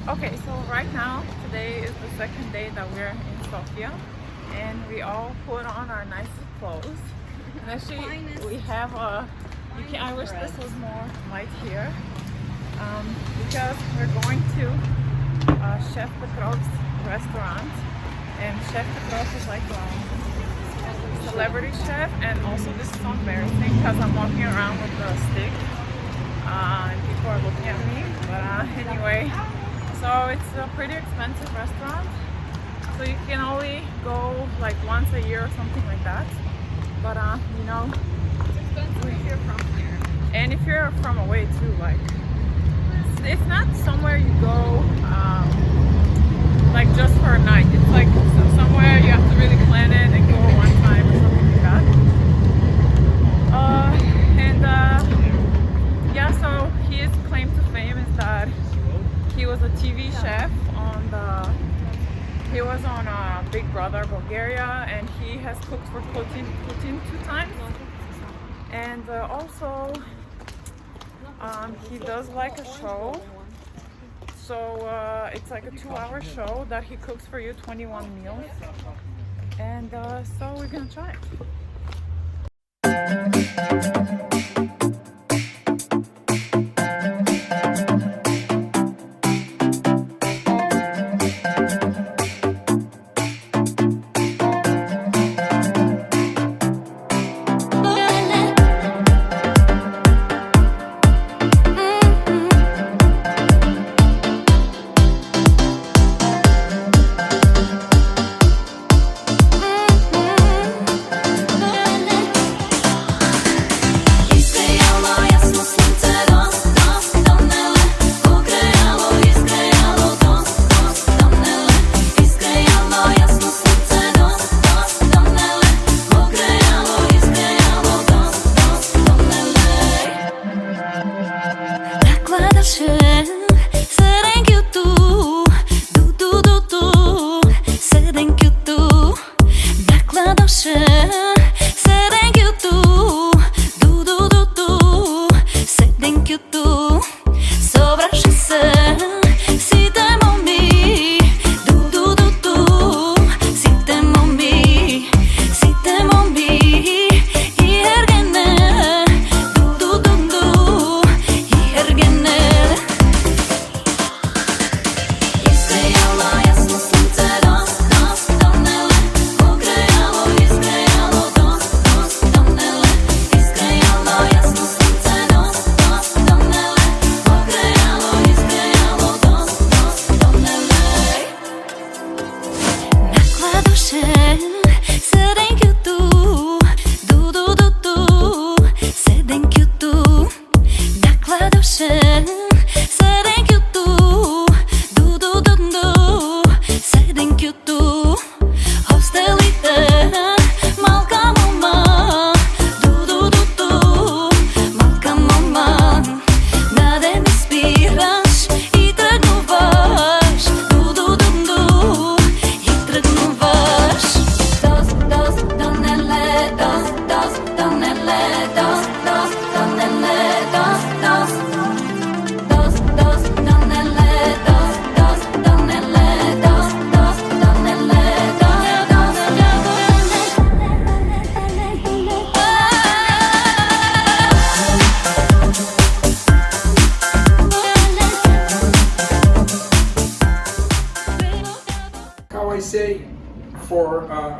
Okay, so right now, today is the second day that we're in Sofia, and we all put on our nicest clothes. And actually, we have a. I wish this was more light here, because we're going to Chef Petrov's restaurant, and Chef Petrov is like a celebrity chef, and also this is so embarrassing because I'm walking around with a stick, and people are looking at me. But anyway. So it's a pretty expensive restaurant, so you can only go like once a year or something like that. But you know, It's expensive if you're from here. and if you're from away too, like it's not somewhere you go like just for a night. It's like somewhere you have to really plan it and go one time or something like that. Yeah, so his claim to fame is that he was a TV chef on Big Brother Bulgaria, and he has cooked for Putin 2 times. And also he does like a show. So it's like a 2-hour show that he cooks for you 21 meals. And so we're gonna try it.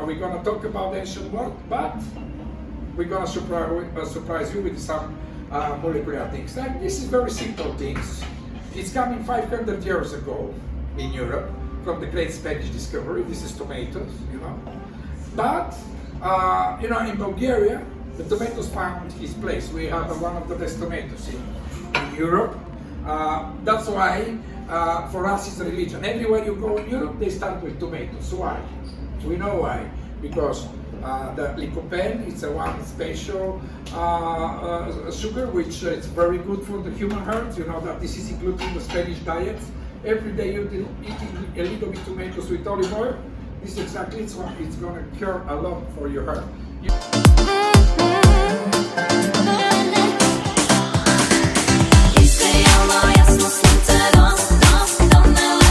We're going to talk about ancient world, but we're going to surprise you with some molecular things. Like, this is very simple things. It's coming 500 years ago in Europe from the great Spanish discovery. This is tomatoes, you know. But, you know, in Bulgaria, the tomatoes found his place. We have one of the best tomatoes in Europe. That's why for us it's a religion. Everywhere you go in Europe, they start with tomatoes. Why? We know why. Because the lycopene is one special sugar which is very good for the human heart. You know that this is included in the Spanish diet. Every day you're eating a little bit tomatoes with olive oil. This is exactly it's going to cure a lot for your heart. Istejalo jasno sunce, dos, dos, donele.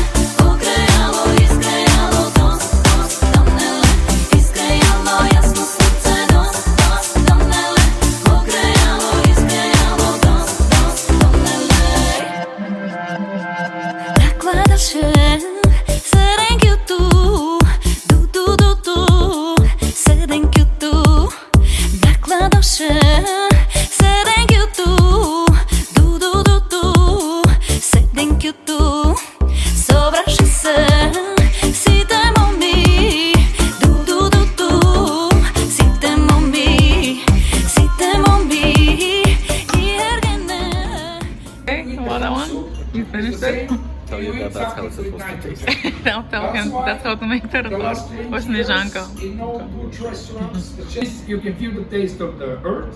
You finished it? Tell you that that's how it's supposed to taste. I'll tell him that's how to make Tarator or Snezhanka. In all good restaurants, you can feel the taste of the earth.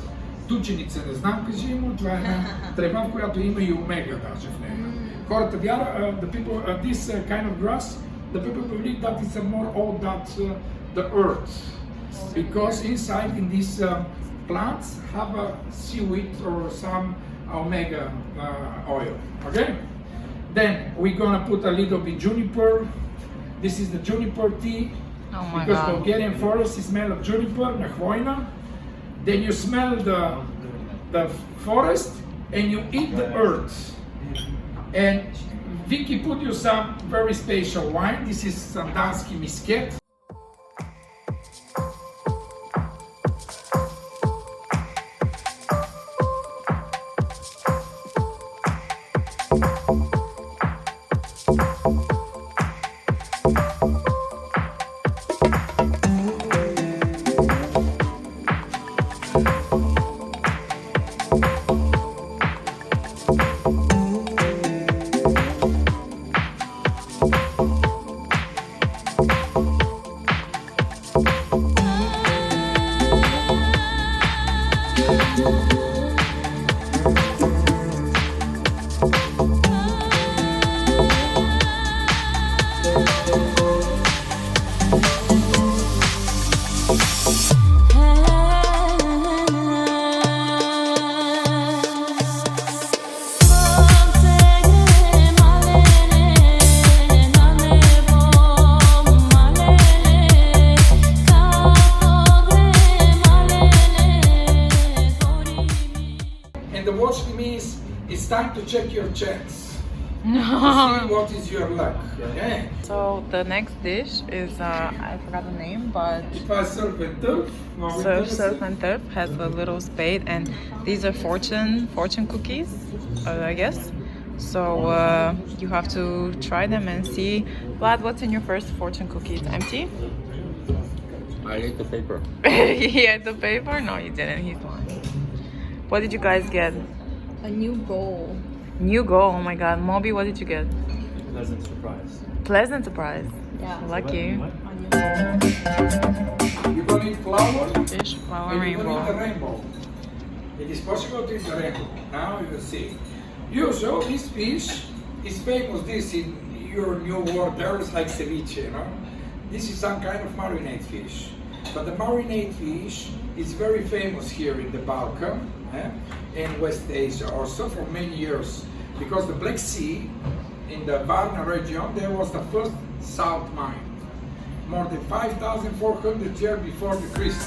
Тученица не знам кажи му, това е една трева, в която има и омега даже в нея. Хората вяра, the people, this kind of grass, the people believe that it's more all that the earth, because inside in these plants have a seaweed or some omega oil. Okay. Then we're gonna put a little bit juniper. This is the juniper tea. Oh my because God. Bulgarian forest smell of juniper, nahvojna. Then you smell the forest and you eat the earth. And Vicky put you some very special wine. This is some Danski misket. It's time to check your checks. No. To see what is your luck. Okay? So the next dish is I forgot the name, but It was surf and turf. surf and turf has a little spade, and these are fortune cookies, I guess. So you have to try them and see. Vlad, what's in your first fortune cookie? It's empty. I ate the paper. He had the paper? No, you didn't. He's lying. What did you guys get? A new goal. New goal. Oh my God, Moby, what did you get? Pleasant surprise. Pleasant surprise. Yeah. Lucky. A new goal. You're gonna eat flour. Fish, flower, And you're gonna eat the rainbow. rainbow. It is possible to eat the rainbow. Now you will see. Usually this fish is famous. This in your new world there is like ceviche, you know. This is some kind of marinade fish. But the marinade fish is very famous here in the Balkan and West Asia also for many years. Because the Black Sea in the Varna region, there was the first salt mine. More than 5,400 years before the Christ.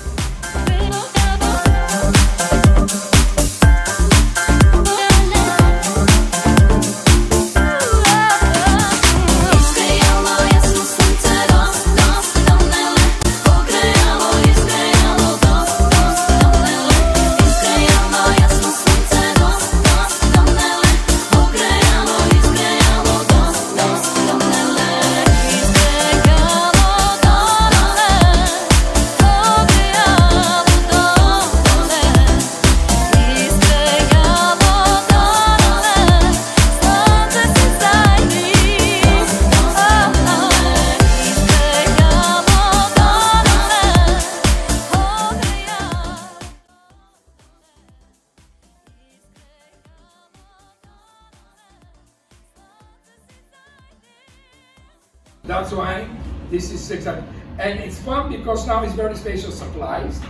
That's why this is exactly, and it's fun because now it's very special supplies,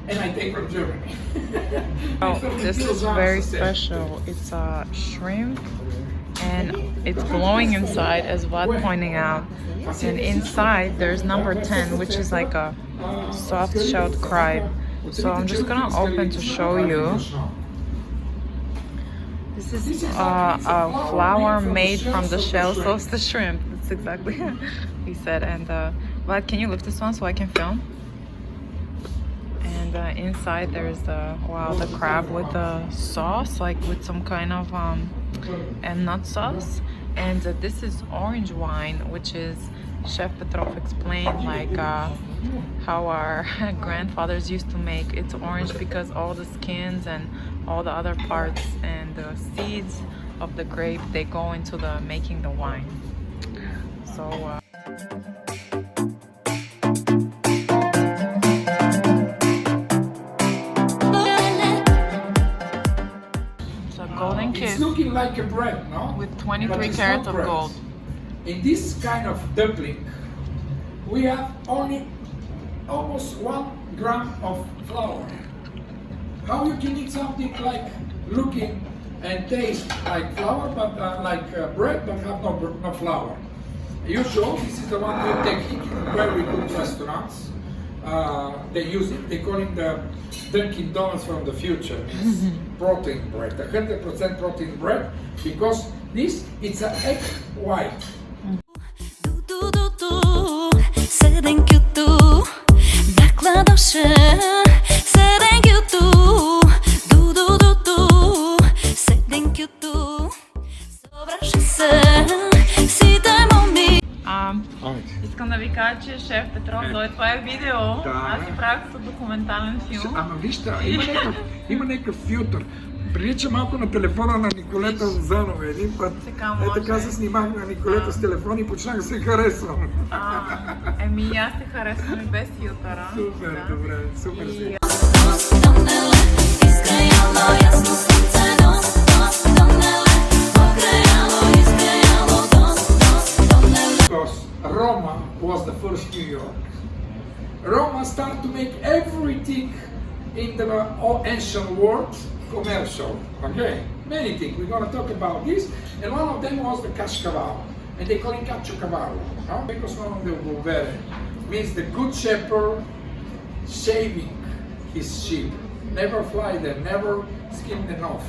and I take from Germany. Oh, this is very special. It's a shrimp, and it's glowing inside, as Vlad pointing out. And inside there's number 10, which is like a soft-shelled crab. So I'm just gonna open to show you. This is a flower made from the shell, so it's the shrimp. That's exactly what he said. And Vlad, can you lift this one so I can film? And inside there's the crab with the sauce, like with some kind of and nut sauce. And this is orange wine, which is Chef Petrov explained like how our grandfathers used to make. It's orange because all the skins and all the other parts and the seeds of the grape, they go into the making the wine. So golden kiss. It's looking like a bread, no? With 23 carats of gold. In this kind of dumpling, we have only almost 1 gram of flour. How you can eat something like looking and taste like flour, but like bread, but have no flour? Usually, this is the one good technique in very good restaurants. They use it. They call it the Dunkin' Donuts from the future. It's protein bread, 100% protein bread, because this it's an egg white. Искам да ви кажа, че Шеф Петров дойде. Това е видео. Аз си правих като документален филм. Ама вижте, има някакъв филтър. Прилича малко на телефона на Николета Лозанова. Един път така се снимах на Николета с телефон и почнах да се харесвам. Еми аз те харесвам и без филтъра. Супер, добре, супер си. Roma was the first New York. Roma started to make everything in the ancient world commercial. Okay, many things. We're going to talk about this, and one of them was the caciocavallo, and they call it caciocavallo, because one of the Bulgarian means the good shepherd shaving his sheep, never fly them, never skin them off.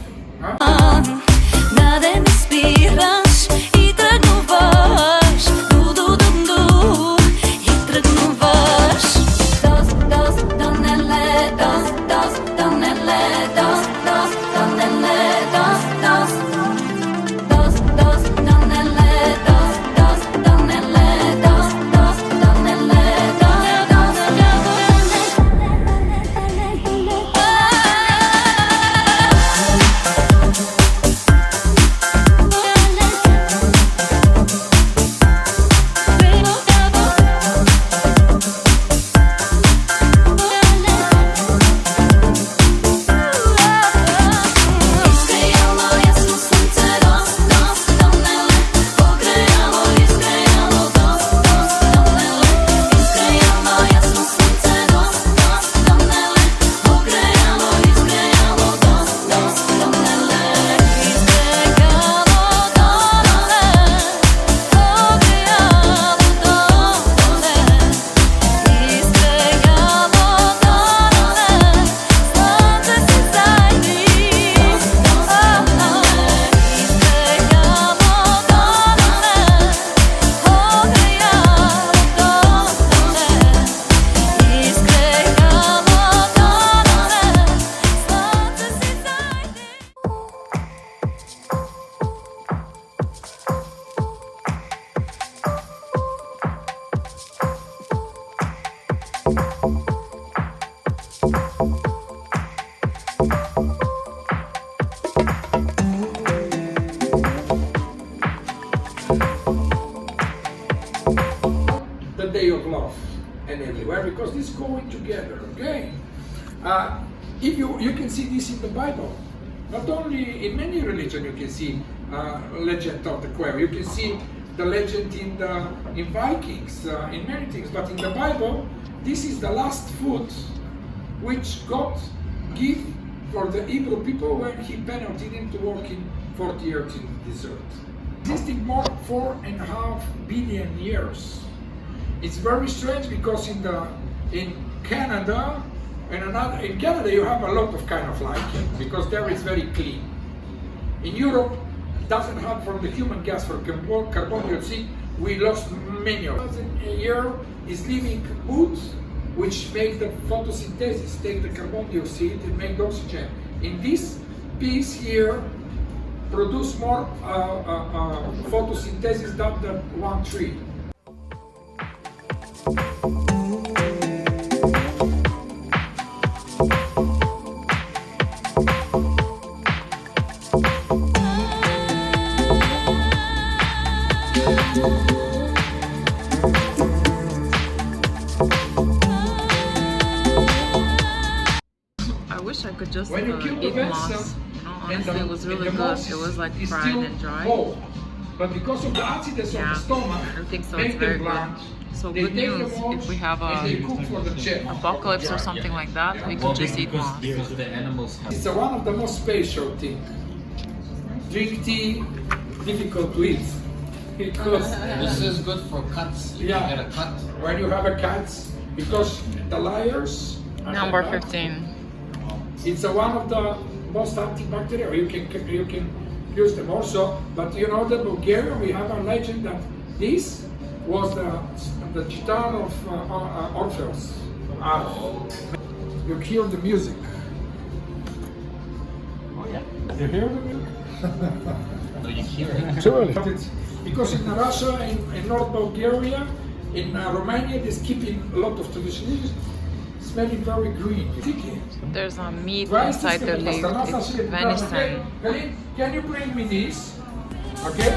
Day of love and everywhere, because this going together. Okay, if you can see this in the Bible, not only in many religions you can see legend of the quail. You can see the legend in Vikings, in many things. But in the Bible, this is the last food which God gave for the Hebrew people when He penalty them to work in 40 years in the desert. Existing more 4.5 billion years. It's very strange because in Canada you have a lot of kind of lichen, because there it's very clean. In Europe, doesn't have from the human gas for carbon dioxide. We lost many of them. Here is living wood, which make the photosynthesis, take the carbon dioxide and make the oxygen. In this piece here, produce more photosynthesis than the one tree. I wish I could just When you kill the eat vessel, moss. Honestly, it was really good. It was like fried and dry. Whole. But because of the acidity of the stomach, I think so. make It's very them bland. good. So They good take news. the moss If we have and they cook for the chef. apocalypse or something like that, we can just eat moss. Because the animals have. It's one of the most special things. Drink tea, difficult to eat. Because This is good for cuts. You Yeah. get a cut. when you have a cat, because the layers. Number 15. It's one of the most antibacterial. You can use them also. But you know, the Bulgarian, we have a legend that this was the guitar of Orpheus. You hear the music. Oh yeah. You hear the music? No, you hear it. Surely. Because in Russia, in North Bulgaria, in Romania, they keeping a lot of traditions. Smelling very green. There's a meat inside the leaf. It's venison. Can you bring me this? Okay?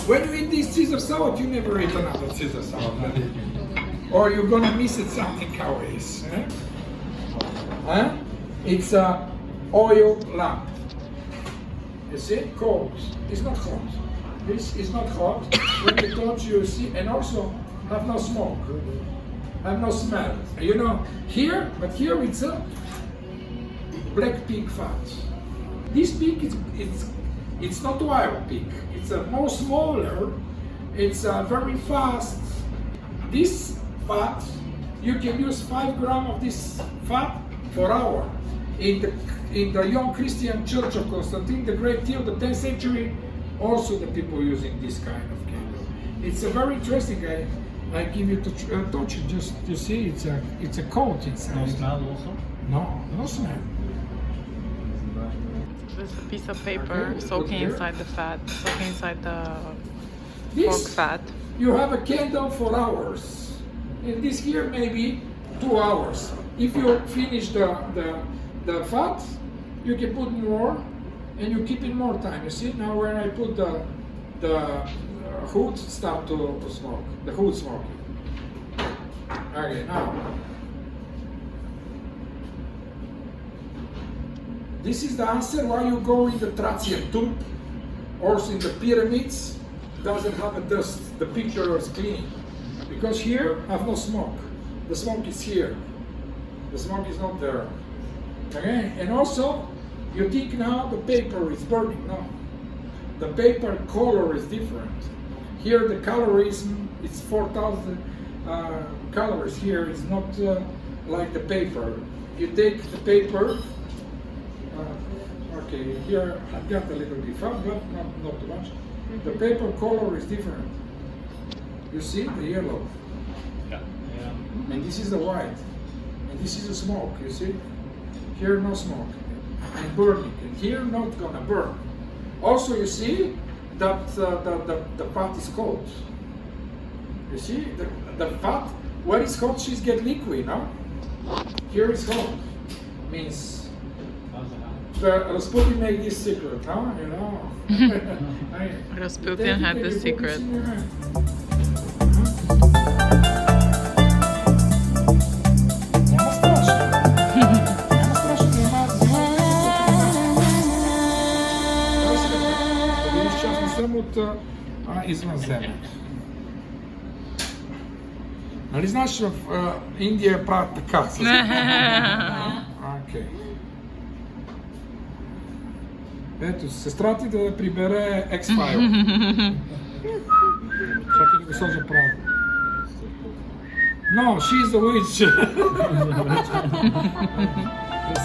When you eat this Caesar salad, you never eat another Caesar salad. Or you're gonna miss it something always. Huh? It's a oil lamp. You see? Cold. It's not hot. This is not hot. When you touch, you see, and also have no smoke, have no smell. You know, here, but here it's a black pig fat. This pig it's not wild pig. It's a more smaller. It's very fast. This fat, you can use 5 grams of this fat for hour. In the young Christian church of Constantine the Great till the 10th century, also the people using this kind of candle. It's a very interesting. I give you to touch it. Just you see, it's a coat inside. No smell also? No smell. There's a piece of paper soaking inside the fat, soaking inside the pork This fat. you have a candle for hours. In this here maybe 2 hours. If you finish the fat, you can put more, and you keep it more time. You see now when I put the hood start to smoke, the hood smoking. Okay, now this is the answer why you go in the Thracian tomb, also in the pyramids. Doesn't have a dust. The picture is clean because here have no smoke. The smoke is here. The smoke is not there. Okay, and also you think now the paper is burning. No, the paper color is different. Here the calories, it's 4,000 calories. Here it's not like the paper. You take the paper. Okay, here I've got a little bit fat, but not too much. The paper color is different. You see the yellow. Yeah. And this is the white. And this is the smoke, you see? Here no smoke. And burning. And here not gonna burn. Also you see that the fat is cold. You see? The fat, where it's hot, she's get liquid, no? Here is hot. Means Rasputin made this secret, huh? You know? Rasputin had the secret. Извънземен. Нали знаеш, в Индия правят така? Окей. Ето, сестра ти да прибере X-File. Чакай да го сложа право. No, she's the witch. You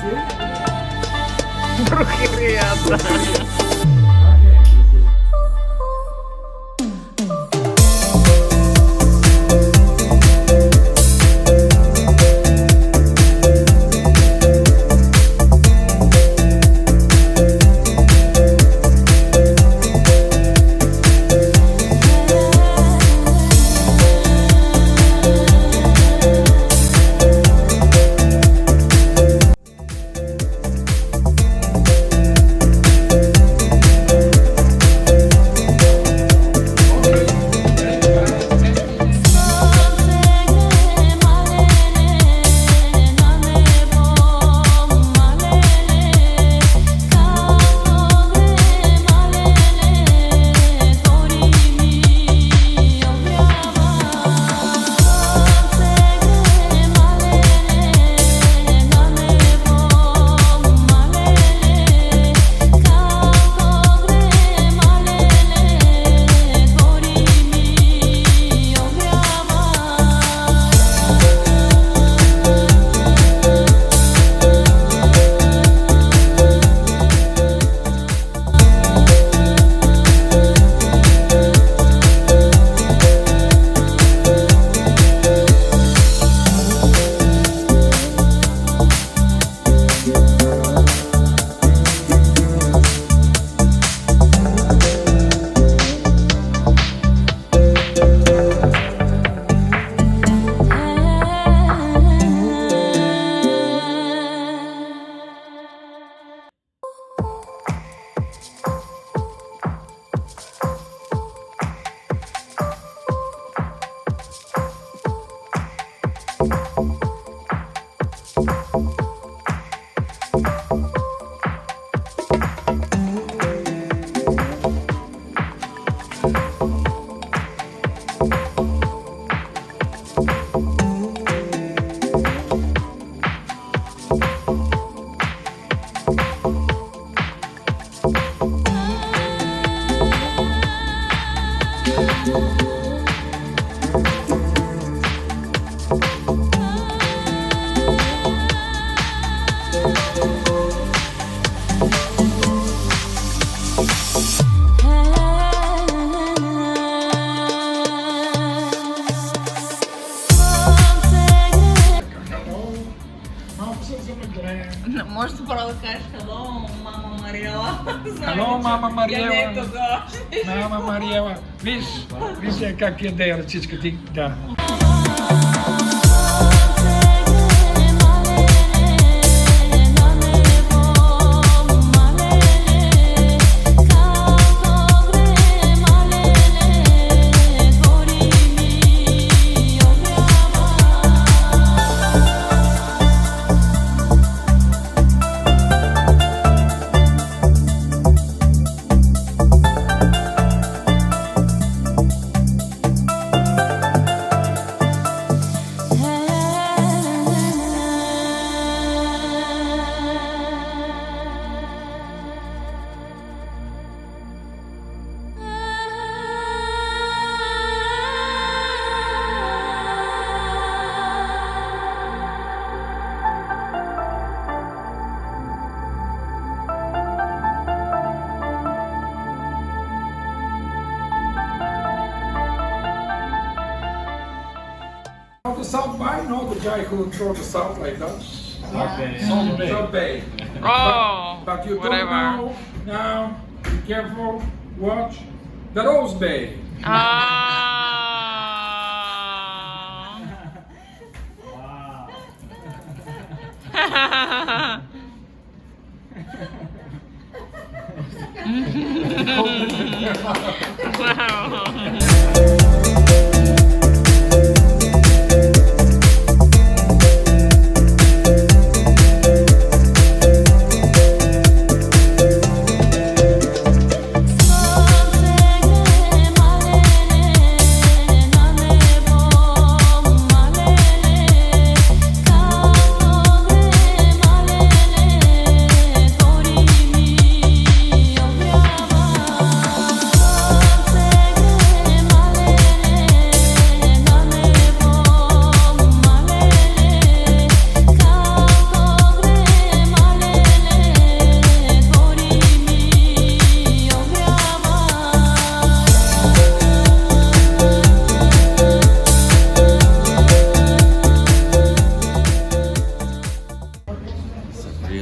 see? Brujería. Можеш пора да кажеш hello, мама Мариела. Hello, мама Мариела. Я не тогаш. Мама Мариела. Виж я как яде ръчичка ти. Да. The South Bae, no, the guy who throw the salt like that. Okay. South Bae. Oh, But you whatever. don't know now. Be careful. Watch the Rose Bae. Ah. Wow.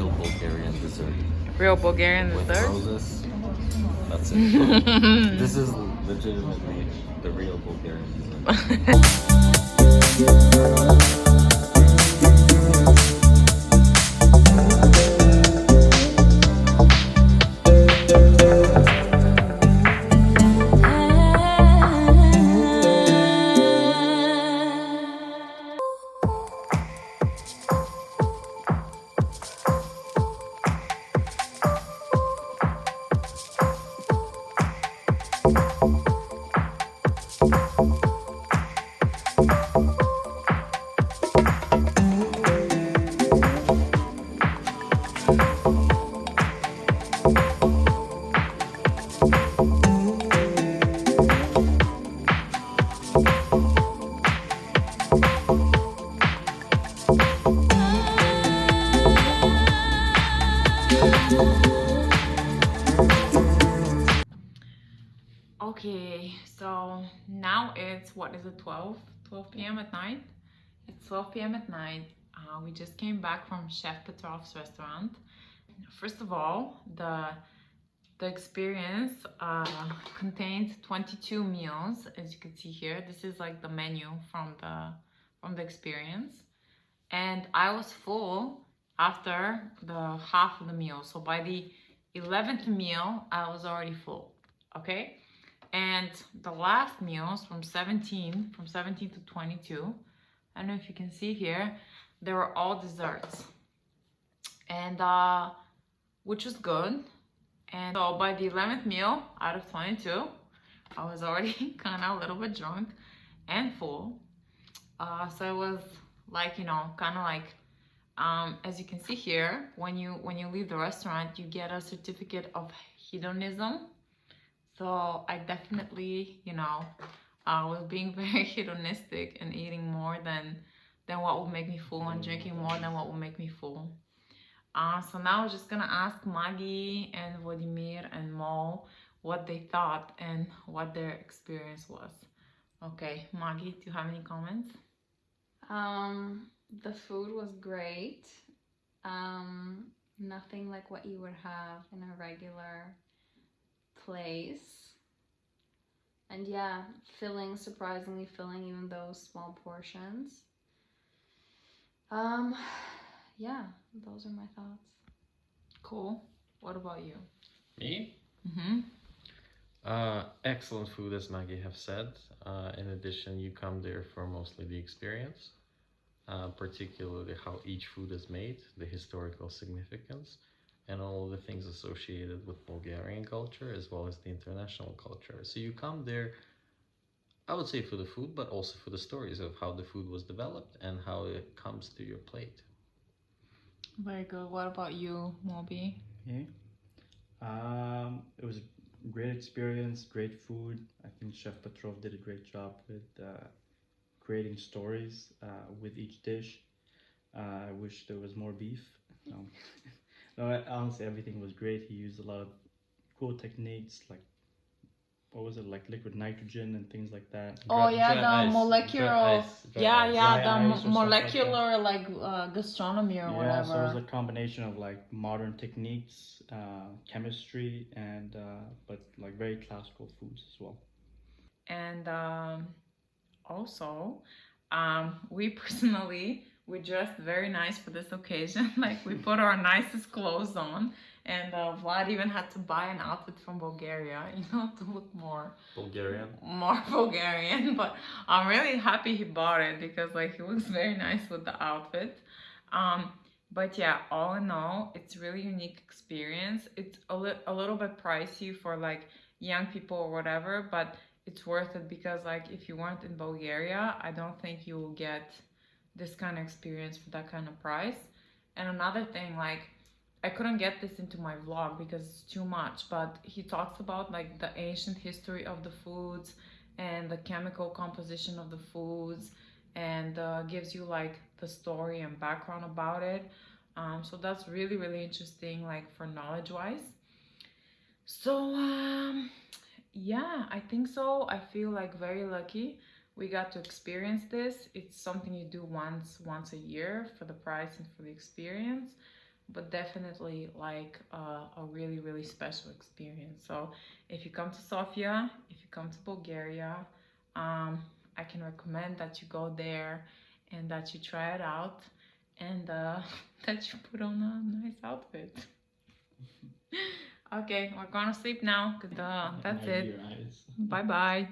real Bulgarian dessert. Real Bulgarian With dessert? roses. That's it. This is legitimately the real Bulgarian dessert. Okay, so now it's, what is it, 12 p.m. at night? It's 12 p.m. at night. We just came back from Chef Petrov's restaurant. First of all, the experience contained 22 meals, as you can see here. This is like the menu from the experience, and I was full after the half of the meal. So by the 11th meal, I was already full. Okay. And the last meals from 17 to 22, I don't know if you can see here, they were all desserts, and which was good. And so by the 11th meal out of 22, I was already kind of a little bit drunk and full. So it was like, you know, kind of like, as you can see here, when you leave the restaurant, you get a certificate of hedonism. So I definitely, you know, was being very hedonistic and eating more than what would make me full, and drinking more than what would make me full. So now I'm just gonna ask Maggie and Vladimir and Mo what they thought and what their experience was. Okay, Maggie, do you have any comments? The food was great. Nothing like what you would have in a regular place. And yeah, filling, surprisingly filling, even those small portions. Yeah, those are my thoughts. Cool. What about you? Me? Mm-hmm. Excellent food, as Maggie have said. In addition, you come there for mostly the experience, particularly how each food is made, the historical significance, and all the things associated with Bulgarian culture as well as the international culture. So you come there, I would say, for the food, but also for the stories of how the food was developed and how it comes to your plate. Very good. What about you, Moby? Yeah. It was a great experience, great food. I think Chef Petrov did a great job with creating stories with each dish. I wish there was more beef. No, honestly, everything was great. He used a lot of cool techniques, like, what was it, like liquid nitrogen and things like that. Oh yeah, the molecular, the molecular like gastronomy or whatever. Yeah, so it was a combination of like modern techniques, chemistry, and but like very classical foods as well. And also, we dressed very nice for this occasion. Like, we put our nicest clothes on, and Vlad even had to buy an outfit from Bulgaria, you know, to look more Bulgarian. But I'm really happy he bought it, because like, he looks very nice with the outfit. But yeah, all in all, it's a really unique experience. It's a little bit pricey for like young people or whatever, but it's worth it, because like, if you weren't in Bulgaria, I don't think you will get this kind of experience for that kind of price. And another thing, like, I couldn't get this into my vlog because it's too much, but he talks about like the ancient history of the foods and the chemical composition of the foods, and gives you like the story and background about it. So that's really, really interesting, like, for knowledge wise. So yeah, I think so. I feel like very lucky we got to experience this. It's something you do once a year for the price and for the experience. but definitely like a really, really special experience. So if you come to Sofia, if you come to Bulgaria, I can recommend that you go there and that you try it out, and that you put on a nice outfit. Okay, we're gonna sleep now, because that's it. Bye bye.